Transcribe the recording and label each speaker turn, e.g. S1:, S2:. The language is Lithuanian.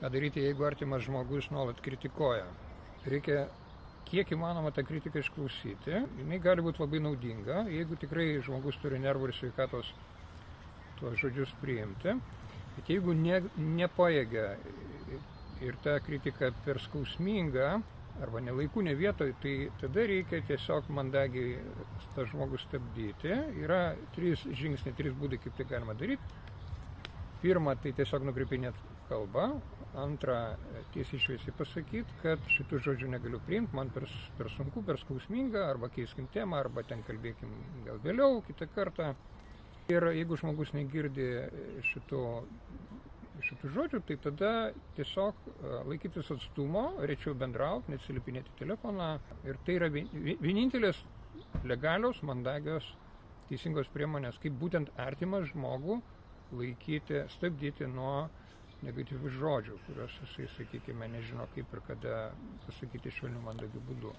S1: Ką daryti, jeigu artimas žmogus nuolat kritikuoja? Reikia kiek įmanoma tą kritiką išklausyti. Jis gali būti labai naudinga, jeigu tikrai žmogus turi nervų ir sveikatos tuos žodžius priimti. Bet jeigu nepajėgia ir ta kritika per skausminga arba ne laiku, ne vietoj, tai tada reikia tiesiog mandagiai tą žmogų stabdyti. Yra 3 žingsniai, 3 būdai, kaip tai galima daryti. Pirma, tai tiesiog nukreipinėti kalbą. Antra, tiesiai šviesiai pasakyti, kad šitų žodžių negaliu priimti, man per sunku, per skausminga, arba keiskim temą, arba ten kalbėkim gal vėliau, kitą kartą. Ir jeigu žmogus negirdi šitų žodžių, tai tada tiesiog laikytis atstumo, rečiau bendrauti, neatsilipinėti telefoną. Ir tai yra vienintelės legalios, mandagios, teisingos priemonės, kaip būtent artimą žmogų laikyti, stabdyti nuo negatyvių žodžių, kuriuos jisai, sakykime, nežino kaip ir kada pasakyti švelniu mandagiu būdu.